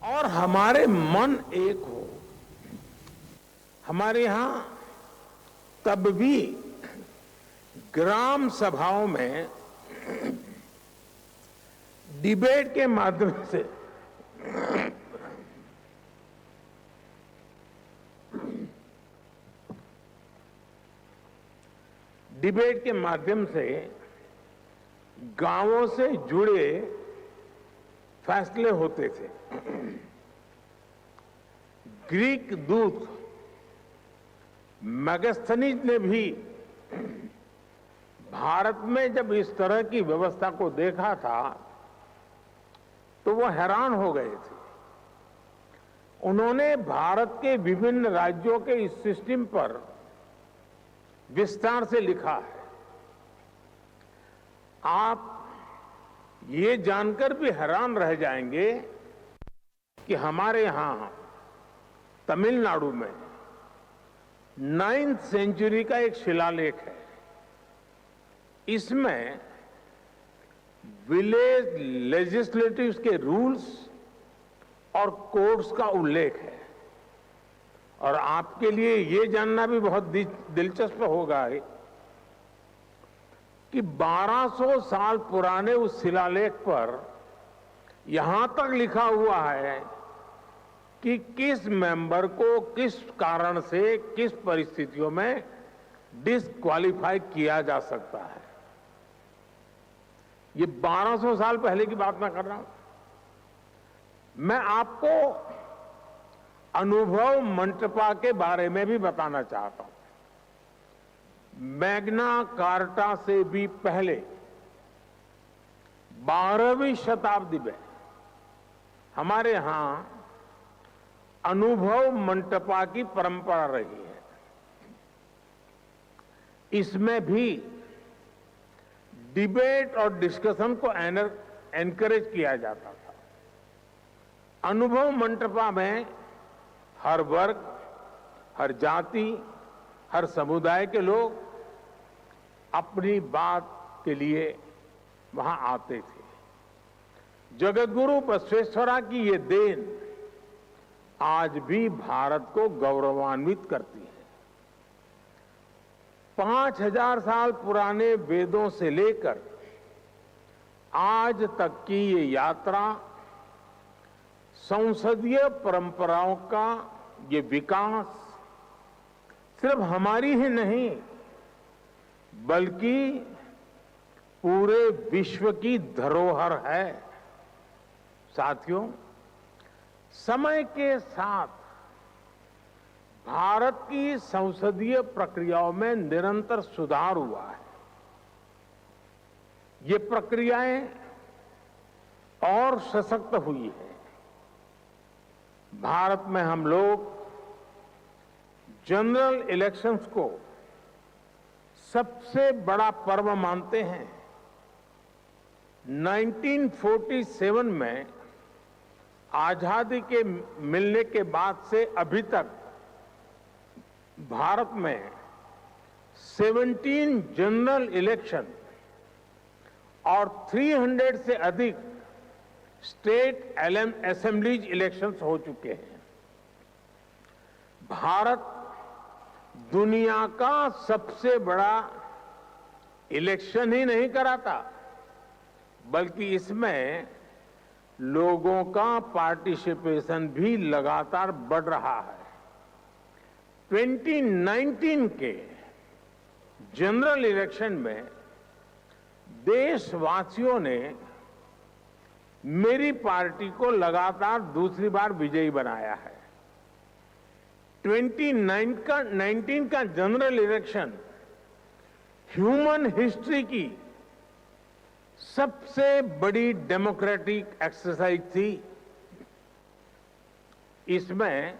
और हमारे मन एक हो। हमारे यहां तब भी ग्राम सभाओं में डिबेट के माध्यम से गांवों से जुड़े फैसले होते थे। ग्रीक दूत मेगास्थनीज ने भी भारत में जब इस तरह की व्यवस्था को देखा था तो वो हैरान हो गए थे। उन्होंने भारत के विभिन्न राज्यों के इस सिस्टम पर विस्तार से लिखा है। आप ये जानकर भी हैरान रह जाएंगे कि हमारे यहां तमिलनाडु में 9th सेंचुरी का एक शिलालेख है। इसमें विलेज लेजिस्लेटिव्स के रूल्स और कोड्स का उल्लेख है। और आपके लिए ये जानना भी बहुत दिलचस्प होगा कि 1200 साल पुराने उस शिलालेख पर यहां तक लिखा हुआ है कि किस मेंबर को किस कारण से किस परिस्थितियों में डिस्क्वालीफाई किया जा सकता है। ये 1200 साल पहले की बात मैं कर रहा हूं। मैं आपको अनुभव मंटपा के बारे में भी बताना चाहता हूं। मैग्ना कार्टा से भी पहले 12वीं शताब्दी में हमारे यहां अनुभव मंटपा की परंपरा रही है। इसमें भी डिबेट और डिस्कशन को एनकरेज किया जाता था। अनुभव मंटपा में हर वर्ग, हर जाति, हर समुदाय के लोग अपनी बात के लिए वहां आते थे। जगतगुरु बसवेश्वरा की ये देन आज भी भारत को गौरवान्वित करती है। 5000 साल पुराने वेदों से लेकर आज तक की ये यात्रा संसदीय परंपराओं का ये विकास सिर्फ हमारी ही नहीं बल्कि पूरे विश्व की धरोहर है। साथियों, समय के साथ भारत की संसदीय प्रक्रियाओं में निरंतर सुधार हुआ है। ये प्रक्रियाएं और सशक्त हुई है। भारत में हम लोग जनरल इलेक्शंस को सबसे बड़ा पर्व मानते हैं। 1947 में आजादी के मिलने के बाद से अभी तक भारत में 17 जनरल इलेक्शन और 300 से अधिक स्टेट असेंबलीज इलेक्शंस हो चुके हैं। भारत दुनिया का सबसे बड़ा इलेक्शन ही नहीं कराता बल्कि इसमें लोगों का पार्टिसिपेशन भी लगातार बढ़ रहा है। 2019 के जनरल इलेक्शन में देशवासियों ने मेरी पार्टी को लगातार दूसरी बार विजयी बनाया है। 2019 का जनरल इलेक्शन ह्यूमन हिस्ट्री की सबसे बड़ी डेमोक्रेटिक एक्सरसाइज थी। इसमें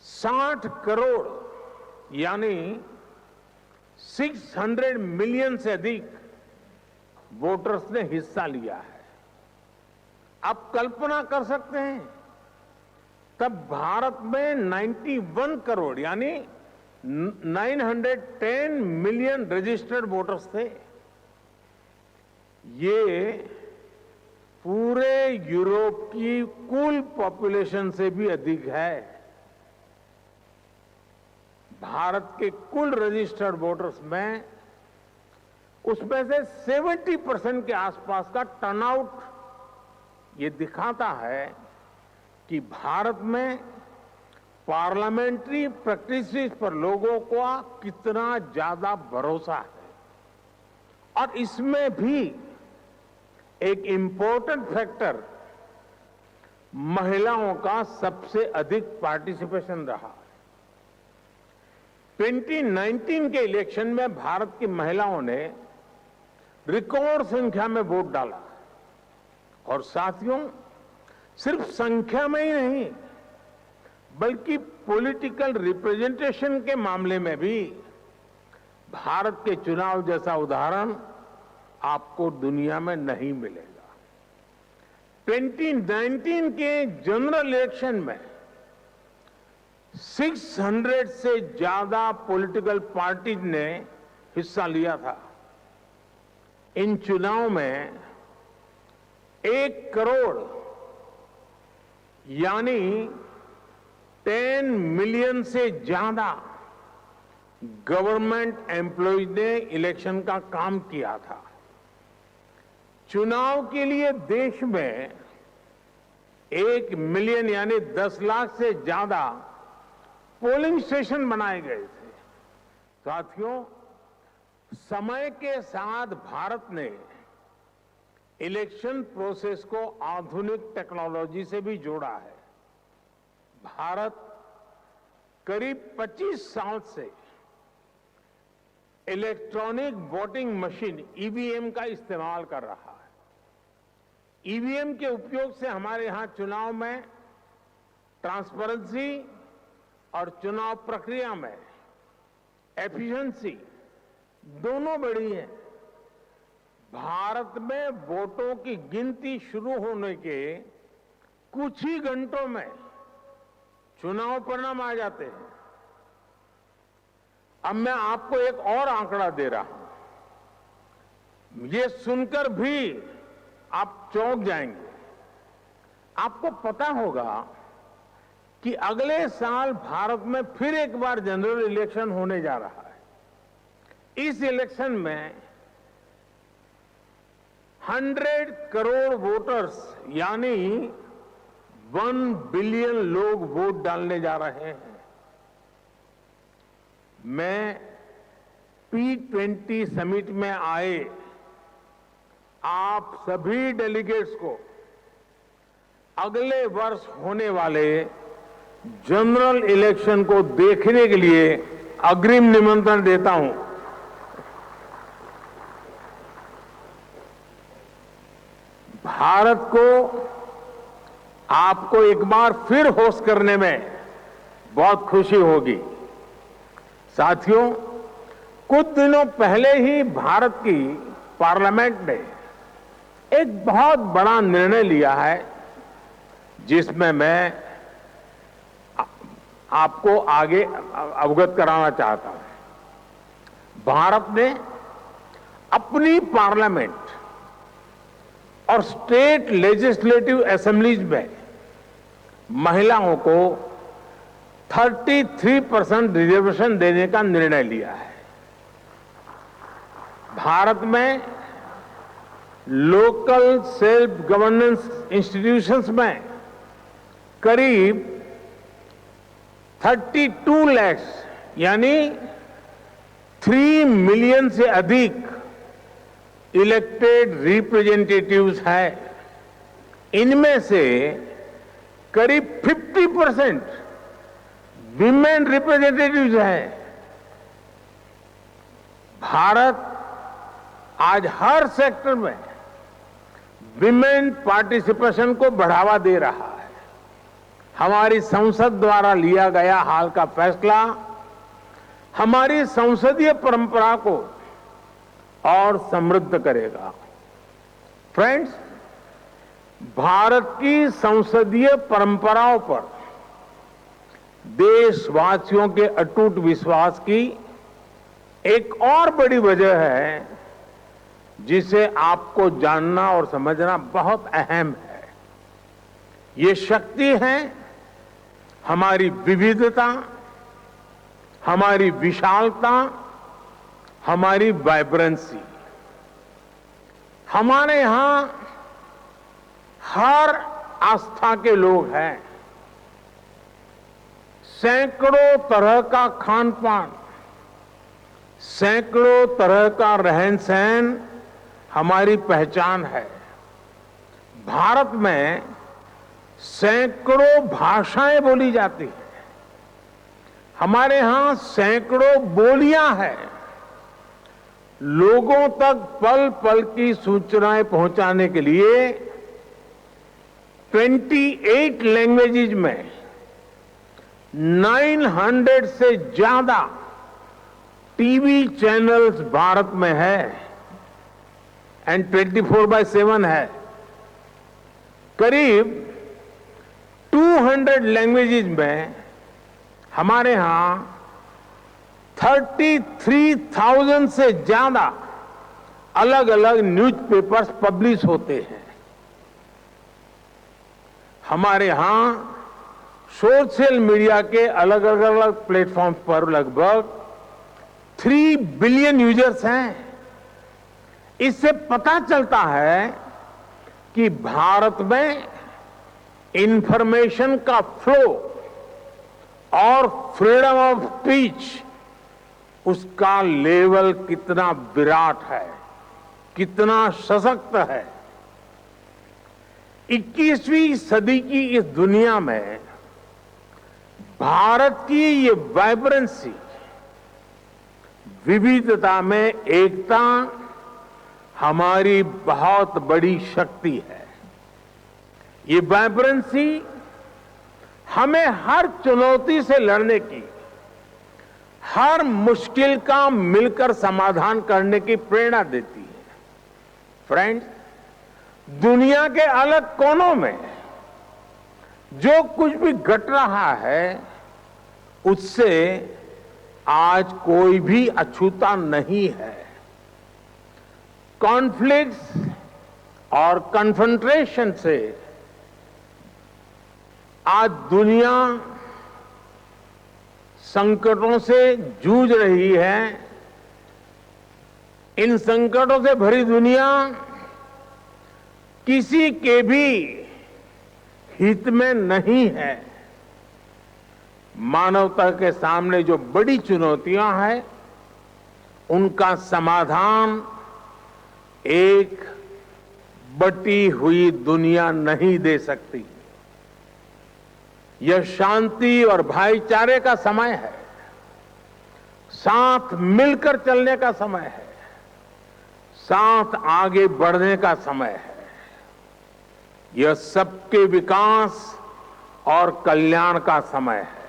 60 करोड़ यानी 600 मिलियन से अधिक वोटर्स ने हिस्सा लिया है। आप कल्पना कर सकते हैं तब भारत में 91 करोड़ यानी 910 मिलियन रजिस्टर्ड वोटर्स थे। ये यूरोप की कुल पॉपुलेशन से भी अधिक है। भारत के कुल रजिस्टर्ड वोटर्स में उसमें से 70% के आसपास का टर्नआउट ये दिखाता है कि भारत में पार्लियामेंट्री प्रैक्टिसेस पर लोगों का कितना ज्यादा भरोसा है। और इसमें भी एक इंपॉर्टेंट फैक्टर महिलाओं का सबसे अधिक पार्टिसिपेशन रहा। 2019 के इलेक्शन में भारत की महिलाओं ने रिकॉर्ड संख्या में वोट डाला। और साथियों, सिर्फ संख्या में ही नहीं बल्कि पॉलिटिकल रिप्रेजेंटेशन के मामले में भी भारत के चुनाव जैसा उदाहरण आपको दुनिया में नहीं मिलेगा। 2019 के जनरल इलेक्शन में 600 से ज्यादा पॉलिटिकल पार्टीज ने हिस्सा लिया था। इन चुनाव में 1 करोड़ यानी 10 मिलियन से ज्यादा गवर्नमेंट एम्प्लॉयज ने इलेक्शन का काम किया था। चुनाव के लिए देश में 1 मिलियन यानी 10 लाख से ज्यादा पोलिंग स्टेशन बनाए गए थे। साथियों, समय के साथ भारत ने इलेक्शन प्रोसेस को आधुनिक टेक्नोलॉजी से भी जोड़ा है। भारत करीब 25 साल से इलेक्ट्रॉनिक वोटिंग मशीन ईवीएम का इस्तेमाल कर रहा है। ईवीएम के उपयोग से हमारे यहां चुनाव में ट्रांसपेरेंसी और चुनाव प्रक्रिया में एफिशिएंसी दोनों बढ़ी है। भारत में वोटों की गिनती शुरू होने के कुछ ही घंटों में चुनाव परिणाम आ जाते हैं। अब मैं आपको एक और आंकड़ा दे रहा हूं, ये सुनकर भी आप चौंक जाएंगे। आपको पता होगा कि अगले साल भारत में फिर एक बार जनरल इलेक्शन होने जा रहा है। इस इलेक्शन में 100 करोड़ वोटर्स यानी 1 बिलियन लोग वोट डालने जा रहे हैं। मैं P20 समिट में आए आप सभी डेलीगेट्स को अगले वर्ष होने वाले जनरल इलेक्शन को देखने के लिए अग्रिम निमंत्रण देता हूं। भारत को आपको एक बार फिर होस्ट करने में बहुत खुशी होगी। साथियों, कुछ दिनों पहले ही भारत की पार्लियामेंट ने एक बहुत बड़ा निर्णय लिया है, जिसमें मैं आपको आगे अवगत कराना चाहता हूं। भारत ने अपनी पार्लियामेंट और स्टेट लेजिस्लेटिव असेंबलीज में महिलाओं को 33% रिजर्वेशन देने का निर्णय लिया है। भारत में लोकल सेल्फ गवर्नेंस इंस्टीट्यूशंस में करीब 32 लाख यानी 3 मिलियन से अधिक इलेक्टेड रिप्रेजेंटेटिव्स है। इनमें से करीब 50% विमेन रिप्रेजेंटेटिव्स हैं। भारत आज हर सेक्टर में विमेन पार्टिसिपेशन को बढ़ावा दे रहा है। हमारी संसद द्वारा लिया गया हाल का फैसला हमारी संसदीय परंपरा को और समृद्ध करेगा। फ्रेंड्स, भारत की संसदीय परंपराओं पर देशवासियों के अटूट विश्वास की एक और बड़ी वजह है, जिसे आपको जानना और समझना बहुत अहम है। ये शक्ति है हमारी विविधता, हमारी विशालता, हमारी वाइब्रेंसी। हमारे यहां हर आस्था के लोग हैं। सैकड़ों तरह का खान पान, सैकड़ों तरह का रहन सहन हमारी पहचान है। भारत में सैकड़ों भाषाएं बोली जाती हैं। हमारे यहां सैकड़ों बोलियां हैं। लोगों तक पल पल की सूचनाएं पहुंचाने के लिए 28 लैंग्वेजेज में 900 से ज्यादा टीवी चैनल्स भारत में है एंड 24/7 है। करीब 200 लैंग्वेजेज में हमारे यहां 33,000 से ज्यादा अलग अलग न्यूज़पेपर्स पब्लिश होते हैं। हमारे यहां सोशल मीडिया के अलग अलग प्लेटफॉर्म पर लगभग 3 बिलियन यूजर्स हैं। इससे पता चलता है कि भारत में इंफॉर्मेशन का फ्लो और फ्रीडम ऑफ स्पीच, उसका लेवल कितना विराट है, कितना सशक्त है। 21वीं सदी की इस दुनिया में भारत की ये वाइब्रेंसी, विविधता में एकता हमारी बहुत बड़ी शक्ति है। ये वाइब्रेंसी हमें हर चुनौती से लड़ने की, हर मुश्किल का मिलकर समाधान करने की प्रेरणा देती है। फ्रेंड्स, दुनिया के अलग कोनों में जो कुछ भी घट रहा है, उससे आज कोई भी अछूता नहीं है। कॉन्फ्लिक्ट्स और कन्फ्रंटेशन से आज दुनिया संकटों से जूझ रही है। इन संकटों से भरी दुनिया किसी के भी हित में नहीं है। मानवता के सामने जो बड़ी चुनौतियां हैं, उनका समाधान एक बटी हुई दुनिया नहीं दे सकती। यह शांति और भाईचारे का समय है, साथ मिलकर चलने का समय है, साथ आगे बढ़ने का समय है। यह सबके विकास और कल्याण का समय है।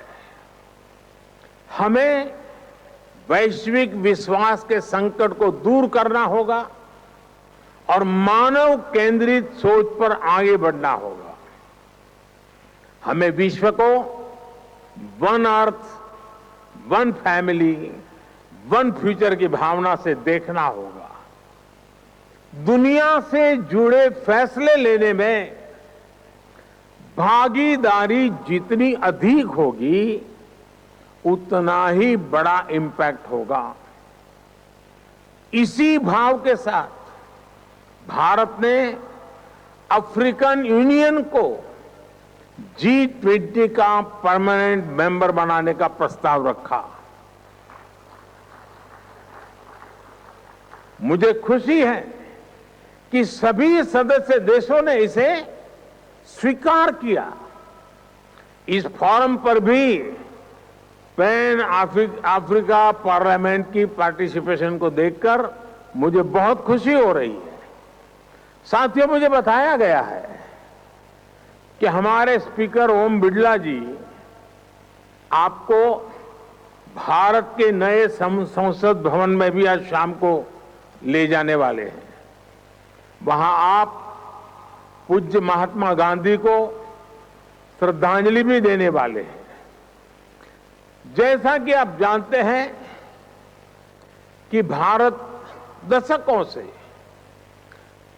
हमें वैश्विक विश्वास के संकट को दूर करना होगा और मानव केंद्रित सोच पर आगे बढ़ना होगा। हमें विश्व को one earth, one family, one future की भावना से देखना होगा। दुनिया से जुड़े फैसले लेने में भागीदारी जितनी अधिक होगी, उतना ही बड़ा इम्पैक्ट होगा। इसी भाव के साथ भारत ने अफ्रीकन यूनियन को G20 का परमानेंट मेंबर बनाने का प्रस्ताव रखा। मुझे खुशी है कि सभी सदस्य देशों ने इसे स्वीकार किया। इस फोरम पर भी पैन अफ्रीका पार्लियामेंट की पार्टिसिपेशन को देखकर मुझे बहुत खुशी हो रही है। साथियों, मुझे बताया गया है कि हमारे स्पीकर ओम बिड़ला जी आपको भारत के नए संसद भवन में भी आज शाम को ले जाने वाले हैं। वहां आप पूज्य महात्मा गांधी को श्रद्धांजलि भी देने वाले हैं। जैसा कि आप जानते हैं कि भारत दशकों से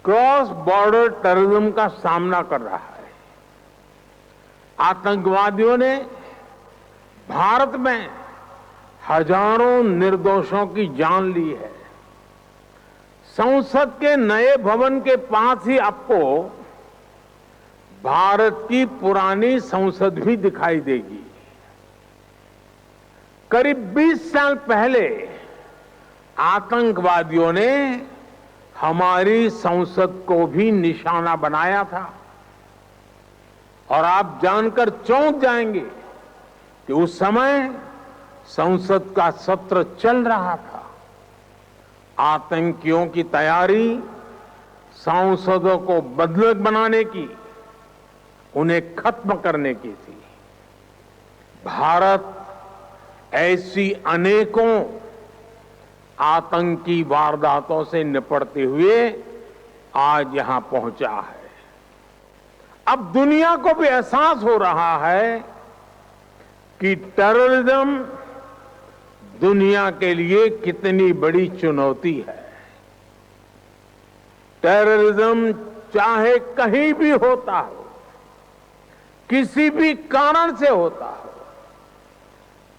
क्रॉस बॉर्डर टेररिज्म का सामना कर रहा है। आतंकवादियों ने भारत में हजारों निर्दोषों की जान ली है। संसद के नए भवन के पास ही आपको भारत की पुरानी संसद भी दिखाई देगी। करीब 20 साल पहले आतंकवादियों ने हमारी संसद को भी निशाना बनाया था और आप जानकर चौंक जाएंगे कि उस समय संसद का सत्र चल रहा था। आतंकियों की तैयारी सांसदों को बदलक बनाने की, उन्हें खत्म करने की थी। भारत ऐसी अनेकों आतंकी वारदातों से निपटते हुए आज यहां पहुंचा है। अब दुनिया को भी एहसास हो रहा है कि टेररिज्म दुनिया के लिए कितनी बड़ी चुनौती है। टेररिज्म चाहे कहीं भी होता हो, किसी भी कारण से होता हो,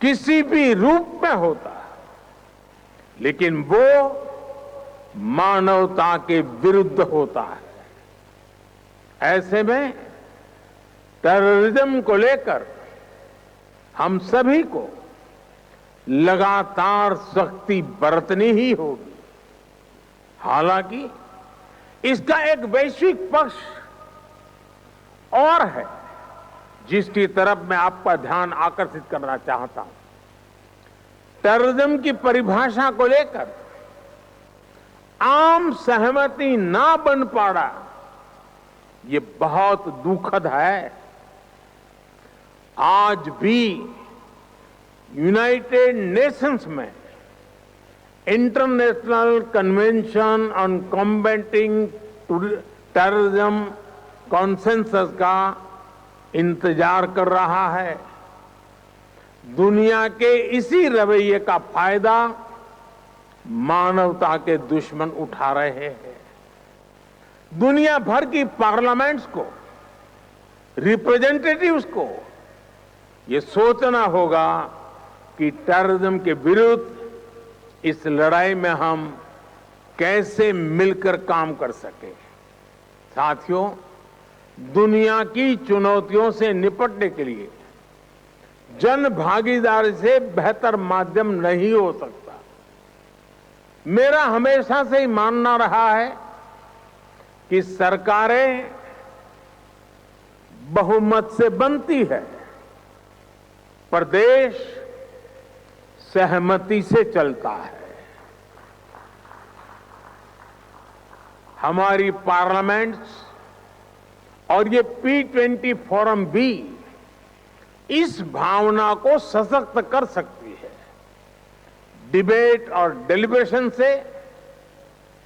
किसी भी रूप में होता है, लेकिन वो मानवता के विरुद्ध होता है। ऐसे में टेररिज्म को लेकर हम सभी को लगातार सख्ती बरतनी ही होगी। हालांकि इसका एक वैश्विक पक्ष और है जिसकी तरफ मैं आपका ध्यान आकर्षित करना चाहता हूं। टेररिज्म की परिभाषा को लेकर आम सहमति ना बन पाना, ये बहुत दुखद है। आज भी यूनाइटेड नेशंस में international convention on combating terrorism consensus का इंतजार कर रहा है। दुनिया के इसी रवैये का फायदा मानवता के दुश्मन उठा रहे हैं। दुनिया भर की पार्लियामेंट्स को, रिप्रेजेंटेटिव्स को ये सोचना होगा कि टेररिज्म के विरुद्ध इस लड़ाई में हम कैसे मिलकर काम कर सके। साथियों, दुनिया की चुनौतियों से निपटने के लिए जन भागीदारी से बेहतर माध्यम नहीं हो सकता। मेरा हमेशा से ही मानना रहा है कि सरकारें बहुमत से बनती है, पर देश सहमति से चलता है। हमारी पार्लियामेंट्स और ये P20 फोरम भी इस भावना को सशक्त कर सकती है। डिबेट और डेलिब्रेशन से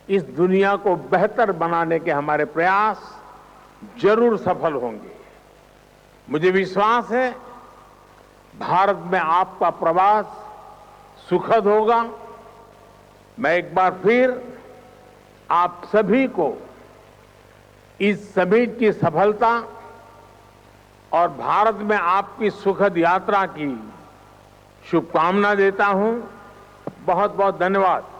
इस दुनिया को बेहतर बनाने के हमारे प्रयास जरूर सफल होंगे। मुझे विश्वास है भारत में आपका प्रवास सुखद होगा। मैं एक बार फिर आप सभी को इस समिट की सफलता और भारत में आपकी सुखद यात्रा की शुभकामना देता हूं। बहुत बहुत धन्यवाद।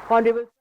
Honorable